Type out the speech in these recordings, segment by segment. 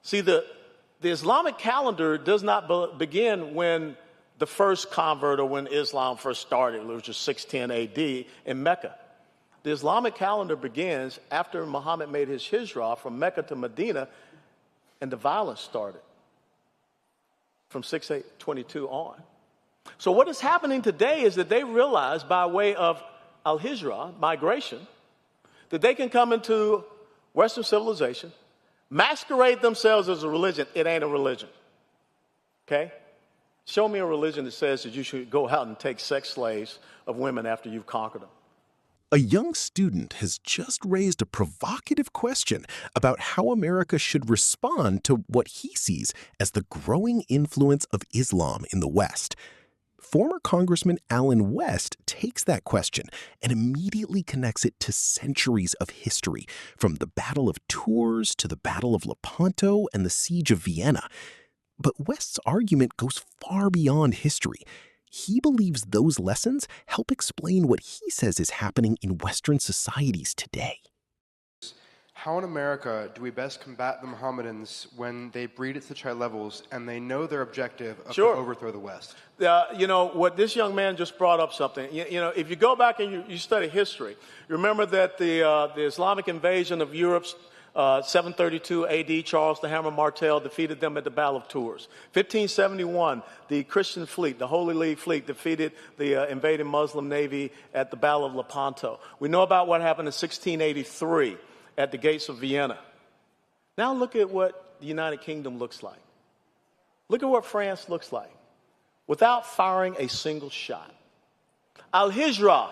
See, the Islamic calendar does not begin when the first convert or when Islam first started, which was 610 AD in Mecca. The Islamic calendar begins after Muhammad made his hijrah from Mecca to Medina, and the violence started from 622 on. So what is happening today is that they realize by way of al-hijrah, migration, that they can come into Western civilization, masquerade themselves as a religion. It ain't a religion, okay? Show me a religion that says that you should go out and take sex slaves of women after you've conquered them. A young student has just raised a provocative question about how America should respond to what he sees as the growing influence of Islam in the West. Former Congressman Allen West takes that question and immediately connects it to centuries of history, from the Battle of Tours to the Battle of Lepanto and the Siege of Vienna. But West's argument goes far beyond history. He believes those lessons help explain what he says is happening in Western societies today. How in America do we best combat the Mohammedans when they breed at such high levels and they know their objective of to overthrow the West? You know, what this young man just brought up something. You know, if you go back and you study history, you remember that the Islamic invasion of Europe's 732 AD, Charles the Hammer Martel defeated them at the Battle of Tours. 1571, the Christian fleet, the Holy League fleet, defeated the invading Muslim navy at the Battle of Lepanto. We know about what happened in 1683 at the gates of Vienna. Now look at what the United Kingdom looks like. Look at what France looks like without firing a single shot. Al-Hijrah,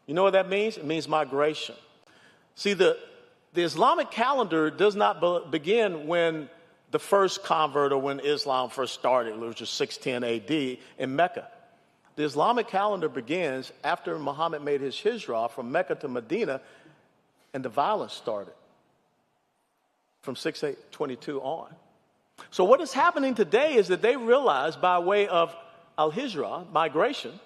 you know what that means? It means migration. See, the Islamic calendar does not begin when the first convert or when Islam first started, which was 610 AD in Mecca. The Islamic calendar begins after Muhammad made his hijrah from Mecca to Medina, and the violence started from 622 on. So what is happening today is that they realize by way of al-hijrah, migration,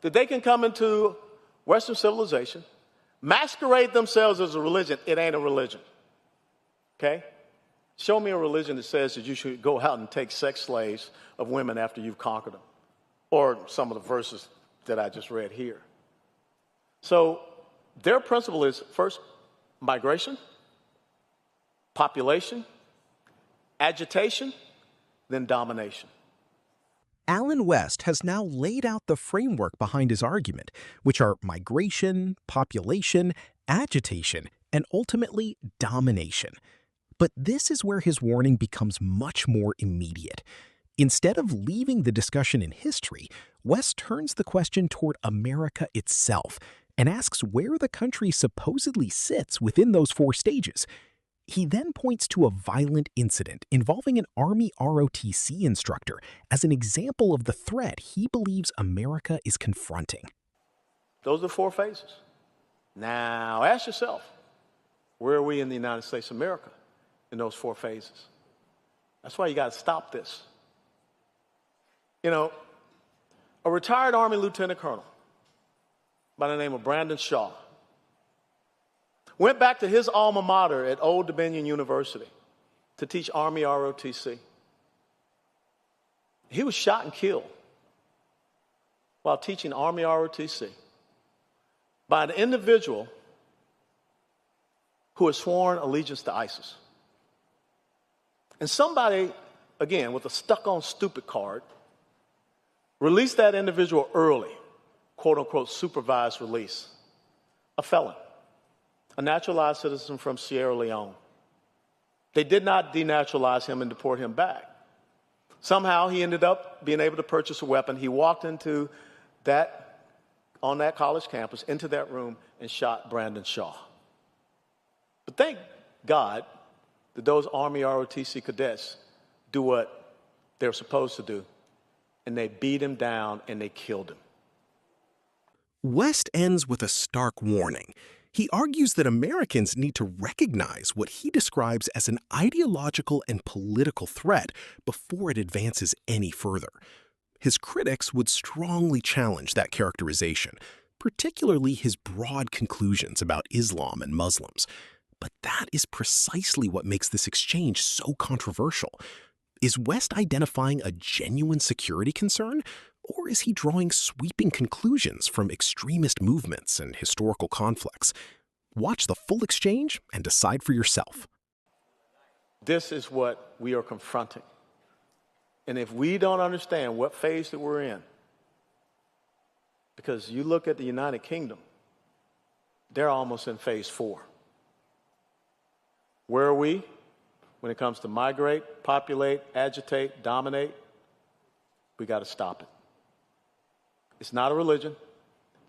that they can come into Western civilization, masquerade themselves as a religion. It ain't a religion, okay? Show me a religion that says that you should go out and take sex slaves of women after you've conquered them, or some of the verses that I just read here. So their principle is first migration, population, agitation, then domination. Allen West has now laid out the framework behind his argument, which are migration, population, agitation, and ultimately domination. But this is where his warning becomes much more immediate. Instead of leaving the discussion in history, West turns the question toward America itself and asks where the country supposedly sits within those four stages. He then points to a violent incident involving an Army ROTC instructor as an example of the threat he believes America is confronting. Those are the four phases. Now, ask yourself, where are we in the United States of America in those four phases? That's why you got to stop this. You know, a retired Army lieutenant colonel by the name of Brandon Shaw went back to his alma mater at Old Dominion University to teach Army ROTC. He was shot and killed while teaching Army ROTC by an individual who had sworn allegiance to ISIS. And somebody, again, with a stuck-on stupid card, released that individual early, quote-unquote supervised release, a felon, a naturalized citizen from Sierra Leone. They did not denaturalize him and deport him back. Somehow he ended up being able to purchase a weapon. He walked into on that college campus, into that room, and shot Brandon Shaw. But thank God that those Army ROTC cadets do what they're supposed to do, and they beat him down and they killed him. West ends with a stark warning. He argues that Americans need to recognize what he describes as an ideological and political threat before it advances any further. His critics would strongly challenge that characterization, particularly his broad conclusions about Islam and Muslims. But that is precisely what makes this exchange so controversial. Is West identifying a genuine security concern, or is he drawing sweeping conclusions from extremist movements and historical conflicts? Watch the full exchange and decide for yourself. This is what we are confronting. And if we don't understand what phase that we're in, because you look at the United Kingdom, they're almost in phase 4. Where are we when it comes to migrate, populate, agitate, dominate? We got to stop it. It's not a religion.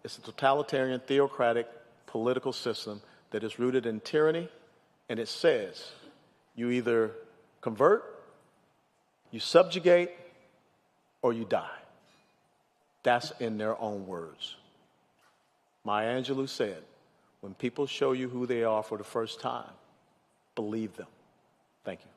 It's a totalitarian, theocratic political system that is rooted in tyranny, and it says you either convert, you subjugate, or you die. That's in their own words. Maya Angelou said, when people show you who they are for the first time, believe them. Thank you.